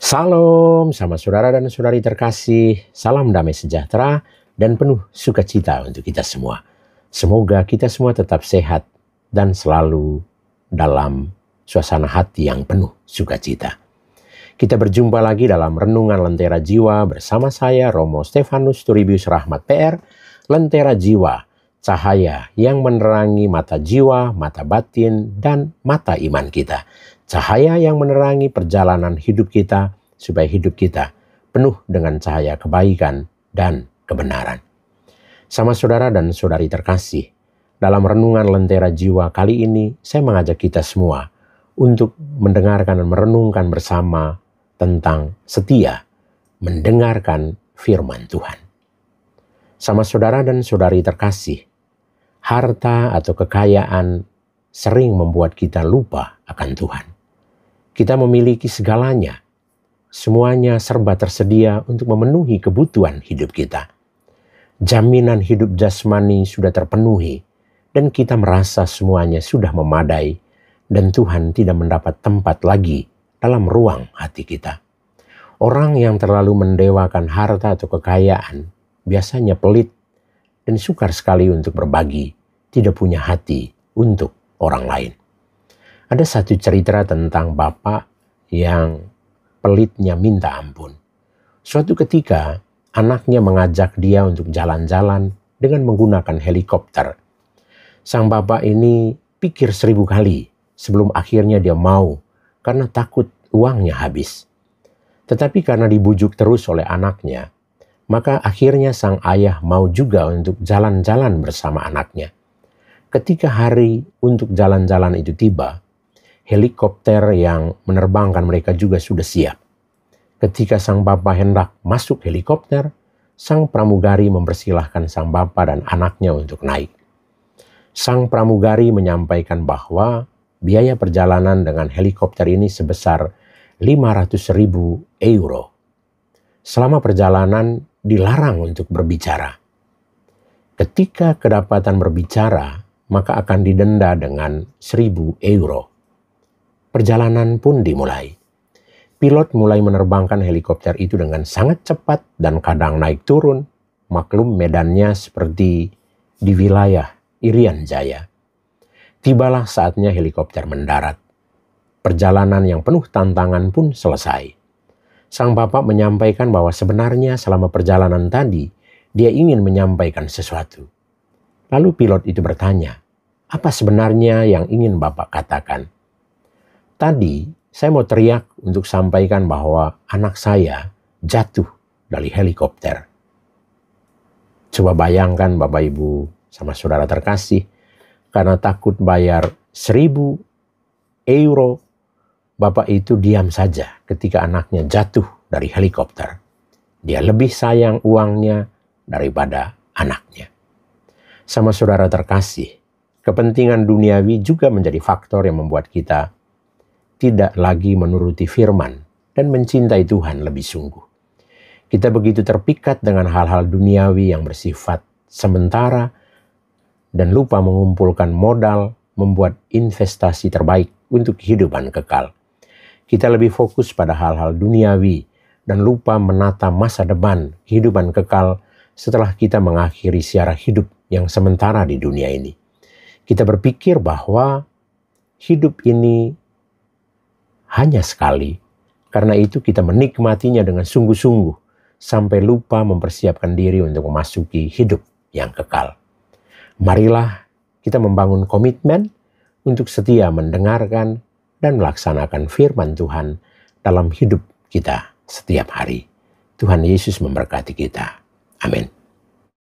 Salam sama saudara dan saudari terkasih, salam damai sejahtera dan penuh sukacita untuk kita semua. Semoga kita semua tetap sehat dan selalu dalam suasana hati yang penuh sukacita. Kita berjumpa lagi dalam Renungan Lentera Jiwa bersama saya Romo Stefanus Turibius Rahmat PR, Lentera Jiwa, cahaya yang menerangi mata jiwa, mata batin, dan mata iman kita. Cahaya yang menerangi perjalanan hidup kita, supaya hidup kita penuh dengan cahaya kebaikan dan kebenaran. Sama saudara dan saudari terkasih, dalam Renungan Lentera Jiwa kali ini, saya mengajak kita semua untuk mendengarkan dan merenungkan bersama tentang setia, mendengarkan firman Tuhan. Sama saudara dan saudari terkasih, harta atau kekayaan sering membuat kita lupa akan Tuhan. Kita memiliki segalanya, semuanya serba tersedia untuk memenuhi kebutuhan hidup kita. Jaminan hidup jasmani sudah terpenuhi dan kita merasa semuanya sudah memadai dan Tuhan tidak mendapat tempat lagi dalam ruang hati kita. Orang yang terlalu mendewakan harta atau kekayaan biasanya pelit dan sukar sekali untuk berbagi, tidak punya hati untuk orang lain. Ada satu cerita tentang bapak yang pelitnya minta ampun. Suatu ketika anaknya mengajak dia untuk jalan-jalan dengan menggunakan helikopter. Sang bapak ini pikir 1000 kali sebelum akhirnya dia mau karena takut uangnya habis. Tetapi karena dibujuk terus oleh anaknya, maka akhirnya sang ayah mau juga untuk jalan-jalan bersama anaknya. Ketika hari untuk jalan-jalan itu tiba, helikopter yang menerbangkan mereka juga sudah siap. Ketika sang bapak hendak masuk helikopter, sang pramugari mempersilahkan sang bapak dan anaknya untuk naik. Sang pramugari menyampaikan bahwa biaya perjalanan dengan helikopter ini sebesar 500.000 euro. Selama perjalanan dilarang untuk berbicara. Ketika kedapatan berbicara, maka akan didenda dengan 1.000 euro. Perjalanan pun dimulai. Pilot mulai menerbangkan helikopter itu dengan sangat cepat dan kadang naik turun. Maklum medannya seperti di wilayah Irian Jaya. Tibalah saatnya helikopter mendarat. Perjalanan yang penuh tantangan pun selesai. Sang bapak menyampaikan bahwa sebenarnya selama perjalanan tadi, dia ingin menyampaikan sesuatu. Lalu pilot itu bertanya, apa sebenarnya yang ingin bapak katakan? Tadi saya mau teriak untuk sampaikan bahwa anak saya jatuh dari helikopter. Coba bayangkan Bapak Ibu sama saudara terkasih, karena takut bayar 1.000 euro, bapak itu diam saja ketika anaknya jatuh dari helikopter. Dia lebih sayang uangnya daripada anaknya. Sama saudara terkasih, kepentingan duniawi juga menjadi faktor yang membuat kita tidak lagi menuruti firman dan mencintai Tuhan lebih sungguh. Kita begitu terpikat dengan hal-hal duniawi yang bersifat sementara dan lupa mengumpulkan modal membuat investasi terbaik untuk kehidupan kekal. Kita lebih fokus pada hal-hal duniawi dan lupa menata masa depan kehidupan kekal setelah kita mengakhiri siara hidup yang sementara di dunia ini. Kita berpikir bahwa hidup ini hanya sekali, karena itu kita menikmatinya dengan sungguh-sungguh sampai lupa mempersiapkan diri untuk memasuki hidup yang kekal. Marilah kita membangun komitmen untuk setia mendengarkan dan melaksanakan firman Tuhan dalam hidup kita setiap hari. Tuhan Yesus memberkati kita. Amin.